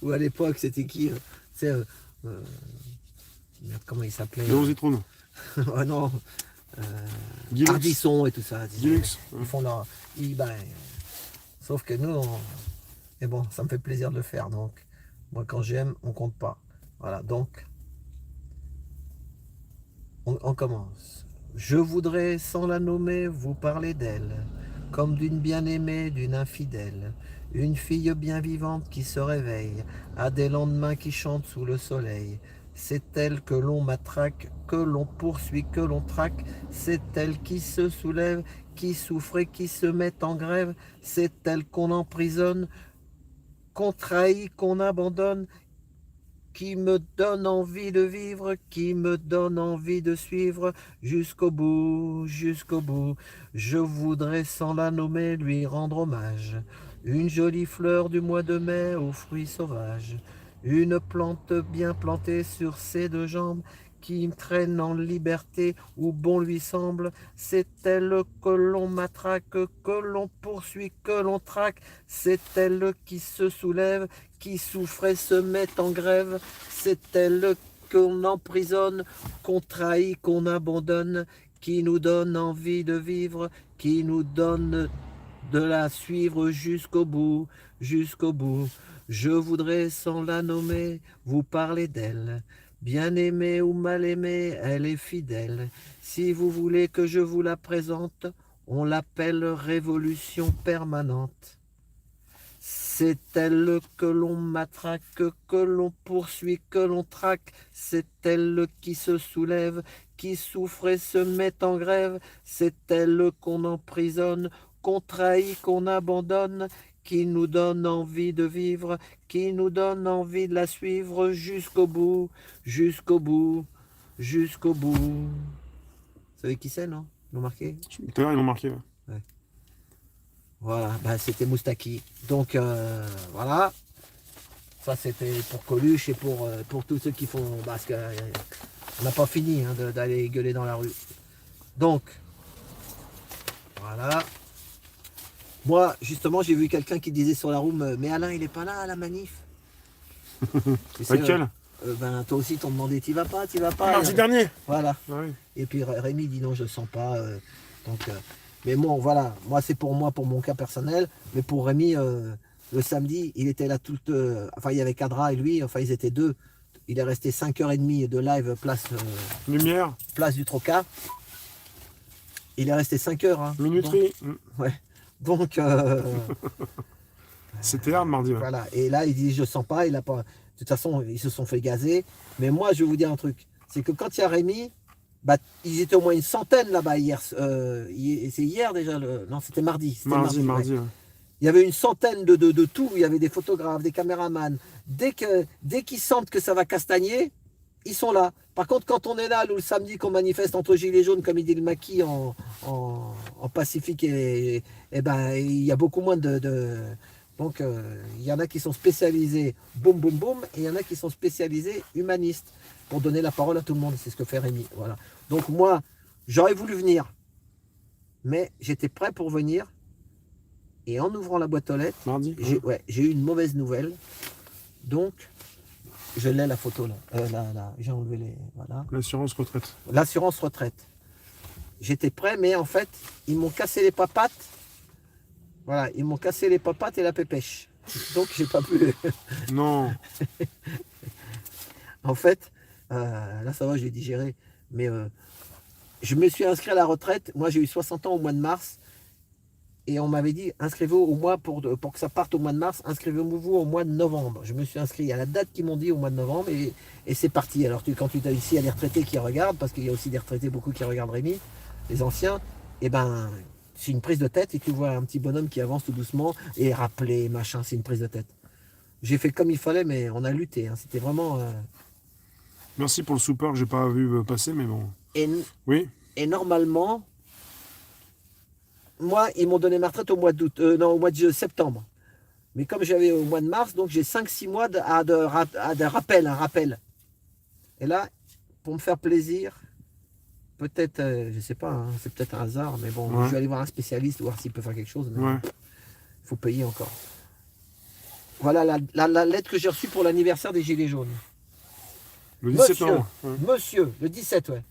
Ou à l'époque, c'était qui tu sais, merde, comment il s'appelait Léon Zitrone. Oh non, Guilux. Ardisson et tout ça. Guilux. Ils font leur. Sauf que nous, mais bon, ça me fait plaisir de le faire. Donc, moi, quand j'aime, on compte pas. Voilà, donc, on commence. Je voudrais, sans la nommer, vous parler d'elle, comme d'une bien-aimée, d'une infidèle, une fille bien vivante qui se réveille, à des lendemains qui chantent sous le soleil. C'est elle que l'on matraque, que l'on poursuit, que l'on traque. C'est elle qui se soulève, qui souffre et qui se met en grève. C'est elle qu'on emprisonne, qu'on trahit, qu'on abandonne, qui me donne envie de vivre, qui me donne envie de suivre jusqu'au bout, jusqu'au bout. Je voudrais sans la nommer lui rendre hommage. Une jolie fleur du mois de mai aux fruits sauvages. Une plante bien plantée sur ses deux jambes qui traîne en liberté où bon lui semble. C'est elle que l'on matraque, que l'on poursuit, que l'on traque. C'est elle qui se soulève, qui souffre et se met en grève. C'est elle qu'on emprisonne, qu'on trahit, qu'on abandonne, qui nous donne envie de vivre, qui nous donne de la suivre jusqu'au bout, jusqu'au bout. Je voudrais, sans la nommer, vous parler d'elle. Bien aimée ou mal aimée, elle est fidèle. Si vous voulez que je vous la présente, on l'appelle révolution permanente. C'est elle que l'on matraque, que l'on poursuit, que l'on traque. C'est elle qui se soulève, qui souffre et se met en grève. C'est elle qu'on emprisonne, qu'on trahit, qu'on abandonne, qui nous donne envie de vivre, qui nous donne envie de la suivre jusqu'au bout, jusqu'au bout, jusqu'au bout. Vous savez qui c'est, non? Ils l'ont marqué? Tout à l'heure, ils l'ont marqué. Ouais. Ouais. Voilà, bah, c'était Moustaki. Donc voilà, ça c'était pour Coluche et pour tous ceux qui font. Parce qu'on n'a pas fini hein, d'aller gueuler dans la rue. Donc, voilà. Moi, justement, j'ai vu quelqu'un qui disait sur la room, mais Alain, il est pas là à la manif. Lequel Ben, toi aussi, t'ont demandé, t'y vas pas, t'y vas pas. Mardi dernier. Voilà. Ouais. Et puis Rémi dit non, je sens pas. Donc, mais bon, voilà, moi c'est pour moi, pour mon cas personnel. Mais pour Rémi, le samedi, il était là tout. Enfin, il y avait Cadra et lui, enfin, ils étaient deux. Il est resté 5h30 de live Lumière. place du Troca. Il est resté 5 heures. Hein. Minuterie. Donc, ouais. Donc, c'était hard mardi. Ouais. voilà. Et là, il dit je sens pas. Il a pas. De toute façon, ils se sont fait gazer. Mais moi, je vais vous dire un truc. C'est que quand il y a Rémi, bah, ils étaient au moins une centaine là-bas hier. C'est hier déjà. Non, c'était mardi. Mardi. Ouais. Il y avait une centaine de tout. Il y avait des photographes, des caméramans. Dès qu'ils sentent que ça va castagner, ils sont là. Par contre, quand on est là, nous, le samedi, qu'on manifeste entre gilets jaunes, comme il dit le maquis, en Pacifique, et ben, il y a beaucoup moins Donc, il y en a qui sont spécialisés boum, boum, boum, et il y en a qui sont spécialisés humanistes, pour donner la parole à tout le monde. C'est ce que fait Rémi. Voilà. Donc, moi, j'aurais voulu venir, mais j'étais prêt pour venir. Et en ouvrant la boîte aux lettres, j'ai eu une mauvaise nouvelle. Donc, je l'ai la photo là. J'ai enlevé les. Voilà. L'assurance retraite. L'assurance retraite. J'étais prêt, mais en fait, ils m'ont cassé les papates. Voilà, ils m'ont cassé les papates et la pépèche. Donc, j'ai pas pu. Non. En fait, là, ça va, j'ai digéré. Mais je me suis inscrit à la retraite. Moi, j'ai eu 60 ans au mois de mars. Et on m'avait dit, inscrivez-vous au mois, pour que ça parte au mois de mars, inscrivez-vous au mois de novembre. Je me suis inscrit à la date qu'ils m'ont dit au mois de novembre et c'est parti. Alors quand tu as ici, il y a des retraités qui regardent, parce qu'il y a aussi des retraités, beaucoup qui regardent Rémi, les anciens, et ben c'est une prise de tête et tu vois un petit bonhomme qui avance tout doucement et rappeler, machin, c'est une prise de tête. J'ai fait comme il fallait, mais on a lutté. Hein. C'était vraiment... Merci pour le support que j'ai pas vu passer, mais bon. Oui. Et normalement... Moi, ils m'ont donné ma retraite au mois d'août, au mois de septembre. Mais comme j'avais au mois de mars, donc j'ai 5-6 mois de rappel, un rappel. Et là, pour me faire plaisir, peut-être, je sais pas, hein, c'est peut-être un hasard, mais bon, je vais aller voir un spécialiste, voir s'il peut faire quelque chose. Mais il faut payer encore. Voilà la lettre que j'ai reçue pour l'anniversaire des Gilets jaunes. Le 17 Monsieur, novembre. Ouais. monsieur, le 17, ouais.